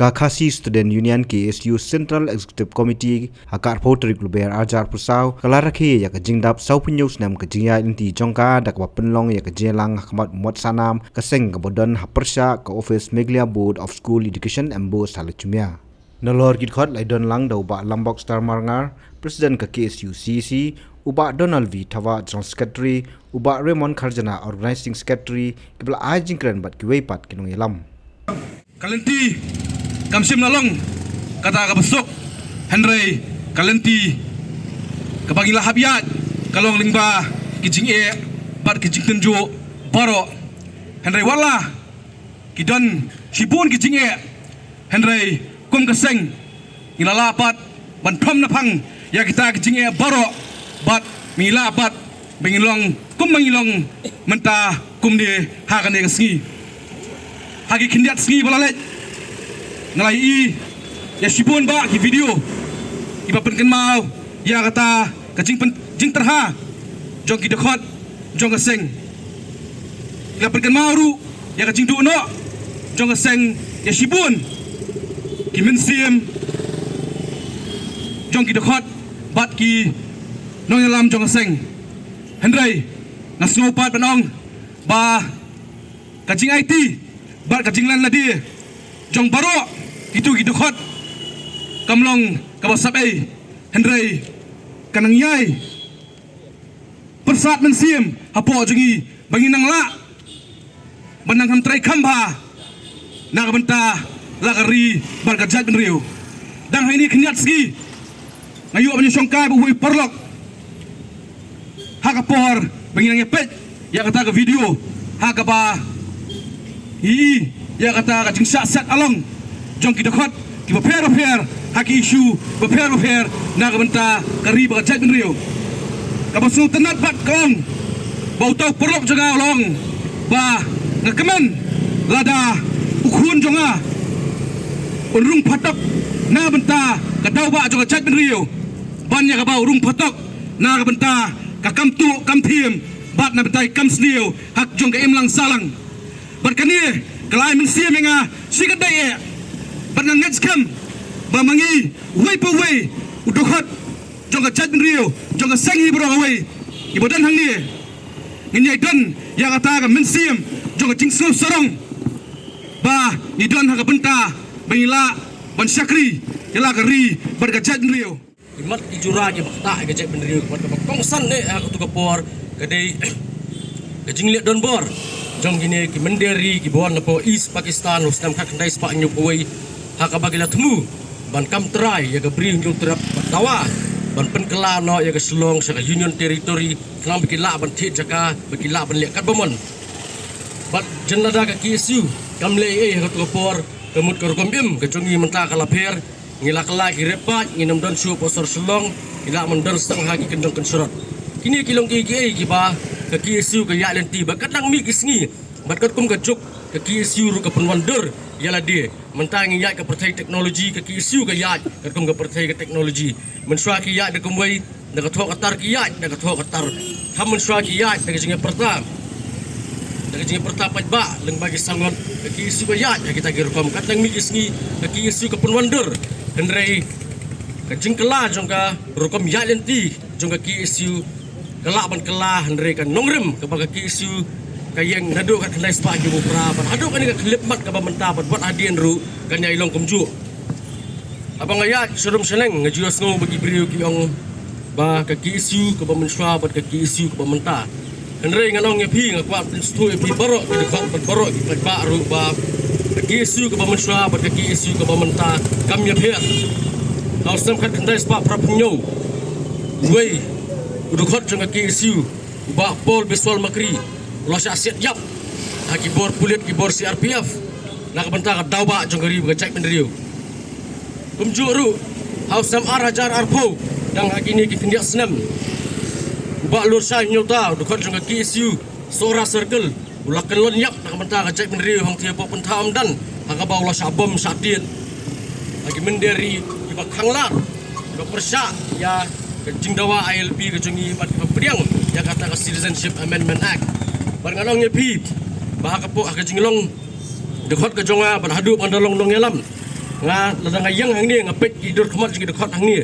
Kakasi Student Union KSU Central Executive Committee hakar potrik luber ajar pusau kalarake ya kejingdap sau punyus nam kejingya inti jongka dak penlong ya kejelang hakmat muat sanam keseng kebodan hapersya ke office Meglia Board of School Education Embo Salachumia. Nolor gidkhot laidon lang da uba Lambok Star Marngar Presiden ke KSU CC uba Donald V Thawa General Secretary uba Raymond Kharjana Organizing Secretary kibla ajingkren bat kiweipat kinung ilam. Kalenti kamsim lalong kata kabesok Henry kalenti kabangilah habiat kalong lingba kijing bat kijing tenju baro Henry wala kidon sibun kijing Henry kum keseng ngilala pat ban thom napang ya kita kijing baro bat mila bat bengilong kum mangilong menta kum di hakane kesngi hagi kindiat sengi balalet ngalai ya sibun ba ki video iba penken mau ya kata kajing terha jong ki dekhot jong keseng ya penken mau ru ya kajing du no jong keseng ya sibun ki mensim jong ki dekhot bat ki nong yalam jong keseng Henry nasngopat banong ba kajing IT bat kajing lan ladi jong baro itu gitu khot kamlong kabasap Henry kanang yai persat mensim hapo jongi banginang la banang ham trai khamba na kabenta la kari bar kajat benriu dang ini keniat segi ngayu banyu songkai buhui perlok hakapor banginang yepet ya kata ke video hakapa ya kata kajing sat along jong kita khot ki beper haki isu beper na kabenta kari bakajat benriu kabasu tenat bat kong bau tau perlok jonga along ba ngakemen lada ukhun jonga unrung patok na benta kadau ba jonga jat benriu bannya kabau rung patok na kabenta kakamtu kamthiem bat na bentai kam sniu hak jong ka imlang salang berkani kelai mensia menga sikadai banang ngajkam bamangi way pa way udukhat jonga chat rio jonga sangi bro way ibodan hangni nginyai don ya kata ka mensiam jonga jingsu sarong ba idon ha ka benta bangila ban syakri yala kari barga chat rio imat ijura ke bakta ke chat rio bat kongsan ne aku tu kapor kadai ke jingli don bor jong gini ki menderi ki buan napo East Pakistan ustam khat ndai spa nyu koi haka bagila temu ban kam trai ya ke bring jong terap dawa ban penkela no ya ke selong sa union territory klang bikila ban thit jaka bikila ban lekat bomon bat jenada ka KSU kam le ka por kemut kor kombim ke jongi menta kala pher ngila kala ki repat nginam don su posor selong ila mendon sang haki kendong kensurot kini kilong ki ba ke KSU ke ya lenti bakat nang mi kisngi bakat kum ke juk ke KSU ru ke penwonder yala dia mentangi ya ke pertai teknologi ke KSU ke ya ke kum ke pertai ke teknologi mensua ki ya de kumwai de ke thok atar ki ya de ke thok atar ham mensua ki ya de ke jinge perta ba leng bagi sangot ke KSU ke ya kita ki rukom kat nang mi kisngi ke KSU ke penwonder Henry ke jingkela jongka rukom ya lenti jongka KSU kelak ban kelah Henry kan nongrem kepada KSU kayeng nado kat kendai spa ju berapa ado kan ke klip mat ke bamenta buat adien ru kan yai long kumju abang ayat surum seneng ngajuas ngo bagi beriu ki ong ba ke KSU ke bamenswa buat ke KSU ke bamenta Henry nganong ngepi ngakwat stu epi baro ke dekat baro ki ba ru ba ke KSU ke bamenswa buat ke KSU ke bamenta kam ya phet hausam kat kendai spa prapunyo wei udukot jong KSU ubah pol besol makri ulah aset yap haki bor pulit ki bor CRPF nak benta ka dawa jong gari gacak mendriu kumjuru hausam arajar arpo dang haki ni ki tindak senam ubah lur sai nyota udukot jong KSU sora circle ulah kelon yap nak benta ka gacak mendriu hang tiap pentam dan haka ba ulah sabom sadit haki menderi ki bakhanglar ki persya ya kejing dawa ILP kejongi pat pediang ya kata ke Citizenship Amendment Act barngalong nyepi bah kapok kejing long dekhot kejonga ban hadu pandalong dong yalam nga ladang ayang hang ni ngapet idur khamat gi dekat hang ni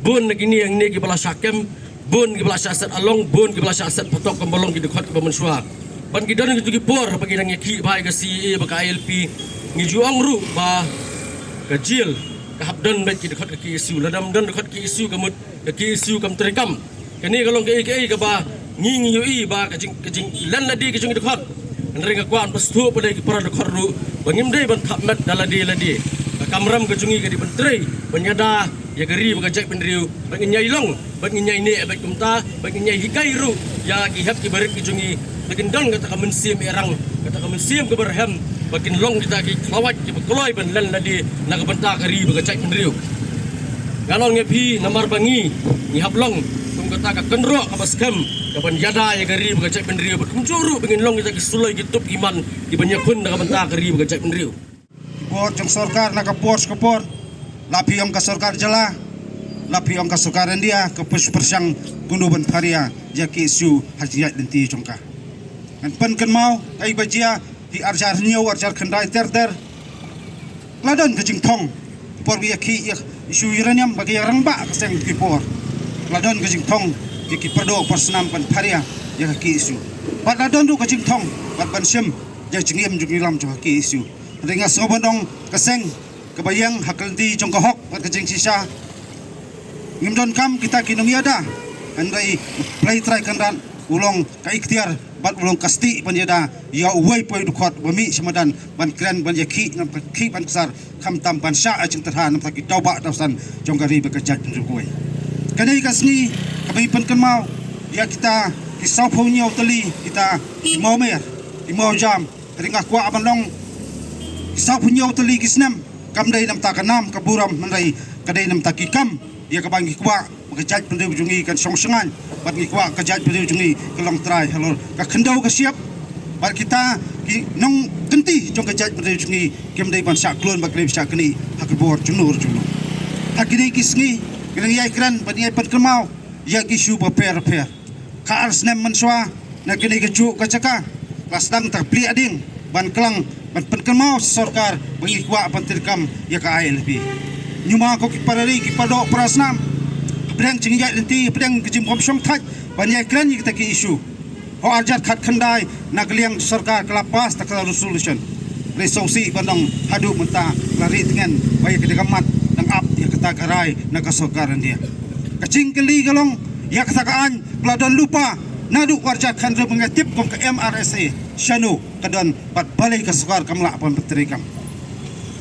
bun lagi ni yang ni gi bala syakem bun gi bala syasat along bun gi bala syasat potok kembolong gi dekat ke mensua ban gi dan gi por bagi nang ki bai ke CA baka ILP ngi juang ru ba kecil kehabdan baik di dekat ke isu ladam dan dekat ke isu kamut ke isu kam terekam kini kalau ke ba ngi yui ba kejing lan ladi kejing dekat nering akuan pastu pada ki para dekat ru bangim dei ban khamat daladi kamram kejungi ke di menteri penyada ya geri bagajak pendriu bagi nyai long bagi nyai ne baik kumta bagi nyai hikai ru ya ki hap ki barik kejungi bakin dong kata kamen erang kata kamen ke berham bakin long kita ki kelawat ki bekoloi ban lan ladi nak benta kari bagajak pendriu ngalong ngepi namar bangi ni hap long kum kata ka kenro ka baskam ka ban yada ya geri bagajak pendriu berkumcuru bangin long kita ki suloi ki tup iman di banyakun nak benta kari bagajak pendriu Buat jong sarkar nak kapor lapi om ka sarkar jala lapi om ka sarkar India ke persang gundu ban paria ya ki isu hajiyat denti jongka kan pen kan mau ai bajia di arjar nyau arjar khandai ter ladon ke jingthong por bi ki isu uranium bagi orang ba keseng ki por ladon ke jingthong ya ki perdo persnam ban paria ya ki isu pat ladon du ke jingthong pat ban sim ya jingim jungilam jo ki isu Ringas ngobondong keseng kebayang hakaldi jong kahok pat kejing sisa ngimdon kam kita kinung yada andai play try kandan ulong ka ikhtiar bat ulong kasti panjada ya uwai poi dukot bami semadan ban kren ban yaki nam ki ban besar kam tam ban sya ajeng terhan nam taki tauba tausan jong gari bekejat rukoi kanai kasni kabai pen kenmau ya kita kisau phonyau teli kita mau mer mau jam ringah kwa abandong Kisah punya utali kisnam kam dai nam takanam kaburam mandai kadai nam takikam dia ka bangi kwa makajat pendeu jungi kan songsengan bat ngi kwa kajat pendeu jungi kelong trai halor ka khendau ka siap bat kita ki nong genti jong kajat pendeu jungi kem dai ban sak klon bak lem sak ni hakbor junur hakini kisngi ngi yai kran bat ngi pat kemau ya kisu per ka arsnem manswa na kini keju kacaka lasdang tak pli ading ban kelang ban penkelmau sarkar bagi kwa pantirkam ya ka ILP nyuma ko ki parari ki pado prasnam pedang jingjai lenti pedang kejim komsong thaj ban ya kran kita ki isu ho arjat khat khandai nagliang sarkar kelapas tak resolution resolusi bandong hadu menta lari dengan baik kedekamat nang ap ya kata karai naga sarkaran dia kacing keli galong ya kata kaan peladon lupa nadu warjat khandre mengatip kom ke MRSA Shanu kadon pat balai ka sukar kamla pon petrikam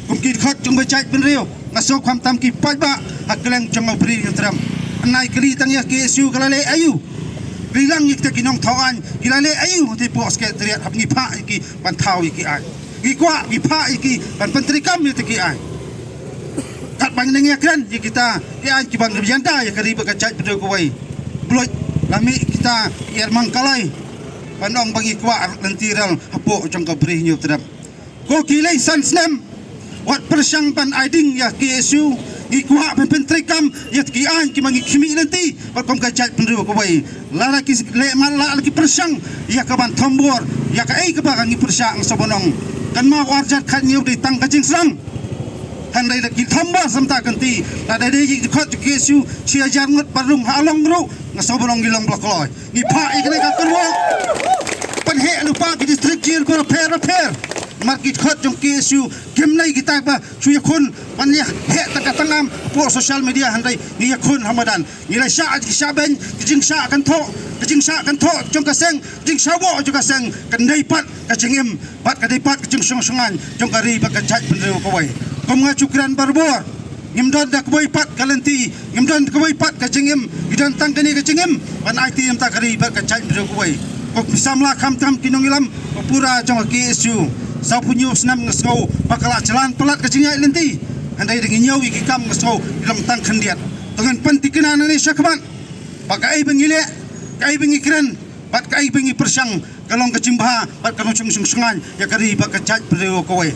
kum ki khat jong bajai penrio ngasok kham tam ki pajba hakleng jong bri tram anai kri tang ya KSU kalale ayu bilang kita kinong thawan kilale ayu ti pos ke triat hap ngi pha ki pan thau ki ai ki kwa ki pha ki pan petrikam ni ki ai kat bang nang ya kran kita ki ai ki bang yanda ya kari bakajai penrio ko wai bloi lami kita iar mangkalai panong bagi kwa lantiral hapo jong ka bri nyu terap ko kilai sansnem wat persang pan aiding ya KSU ikwa pentrikam ya ki an ki mangi kimi nanti pakom ka jat pendru ko bai lara ki le mala ki persang ya ka ban thombor ya ka ai ka ba ngi persang sabonong kan ma warjat khat nyu di tang ka jing sang handai da ki thomba samta kanti da dai ji khot KSU sia jangut parung halong ru ngasobonong gilong blokloi ni pa ikne ka kerwo pan he lupa ki district jil ko repair market khot jong KSU gemnai kita ba suya kun pan ya he takatangam po social media handai ni kun hamadan ni la sha ki saben jing sha kan tho jong ka seng jing sawo jong ka seng kan dai pat ka jingim pat ka dai pat ka jing song-songan jong ka ri ba ka jat pendeu ko wai kom nga cukran barbor ngimdon dak boy pat kalanti ngimdon ka boy pat ka jingim gidan tang kani ka jingim pan IT am ta kari ba ka jat pendeu ko wai ko samla kham tam kinong ilam pura jong KSU sa punyo snam ngasau bakala jalan pelat ka jingai lenti andai dengan nyau iki kam ngasau ilam tang khandiat dengan pentikina Indonesia kaman pakai bengile kai bengi kren pat kai bengi persang kalong ka jimba pat kalong sung-sungan ya kari ba ka jat pendeu ko wai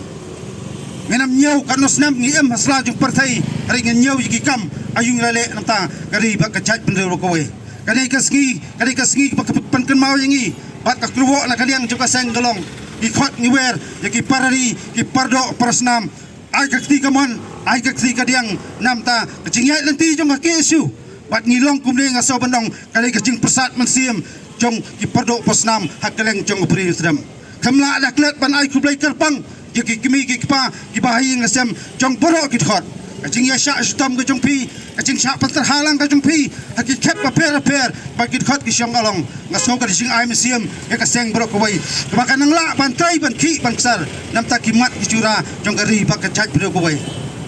menam nyau kanos nam ngi em hasla jung partai hari ngi nyau iki kam ayung lale namta kari ba ka jat pendeu ko wai kadai kasngi pankan mau yangi bat ka kruwo la kaliang juga seng galong ikot ngi wer yaki parari ki pardo prasnam ai ka ti kamon ai ka kri ka diang nam ta jing yai lenti jong ka KSU bat ngilong kumle ngaso bandong kali ka jing persat mensiam jong ki perdo posnam hakeleng jong pri sedam kamla ada klet ban ai kublai kerpang je ki kimi ki pa ki bahi ngasem jong boro ki thot kajing ya sha stam ka jong pi kajing sha pantar halang ka jong pi hakit kep pa per ba ki thot ki syong along ngaso ka jing ai mensiam ya ka seng boro ko wai ka nang la ban trai ban ki ban sar nam ta ki mat ki jura jong ka ri ba ka chaj bro ko wai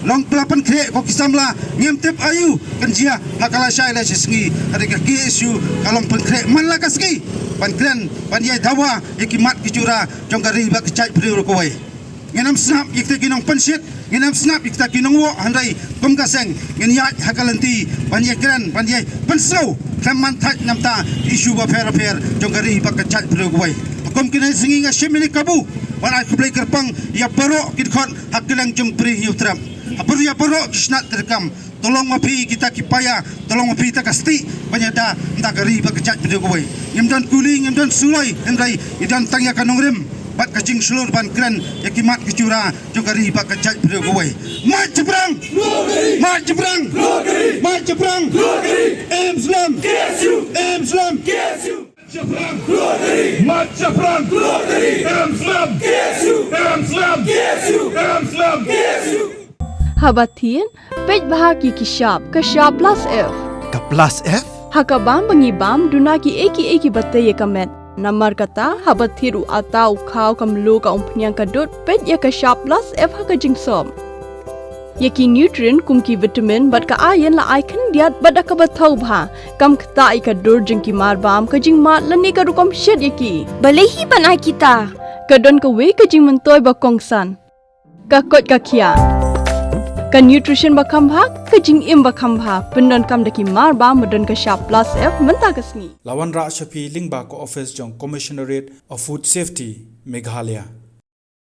long pelapan kre ko kisamla ngem tep ayu kan jia hakala shai la sisngi ada ka KSU kalong pen kre man la kaski pan kren pan yai dawa ikimat kijura jong gari ba kicai priu ko wai ngenam snap ikte kinong pensit ngenam snap ikta kinong wo handai pum kaseng ngen ya hakalanti pan yai kren pan yai pensau kaman thak namta isu ba fer jong gari ba kicai priu ko wai kom kinai singi nga shimini kabu wan ai kublai kerpang ya baro kidkhon hakilang jong pri yutram Apuru ya poro kisnat terekam tolong mapi kita kipaya tolong mapi kita kasti banyada nda gari ba kejat video kowe ngem dan kuli ngem dan sulai endai idan tangya kanong rem bat kajing sulur ban kren yakimat kicura jogari ba kejat video kowe mat jebrang Islam KSU Islam KSU Jebrang mat jebrang Islam KSU Habatin, pej bahagi kishab, kashab plus F. Ka plus F? Hakabam bangibam dunaki eki batay kamet. Namar kata habathiru atau kau kamlu ka umpnyang kadut pej ya kashab plus F hakajing som. Yaki nutrient kumki vitamin bat ka ayan la icon diat bat akabatau bha. Kam kata ikadur jengki marbam kajing mat lani karukom shed yaki. Balehi banai kita. Kadon ka we kajing mentoy bakongsan. Kakot kakia. Ka nutrition bakam bha kajing im bakam bha pendon kam daki marba modon ka sharp plus F menta kasni Lawan Ra Shafi Lingba ko office jong Commissionerate of Food Safety Meghalaya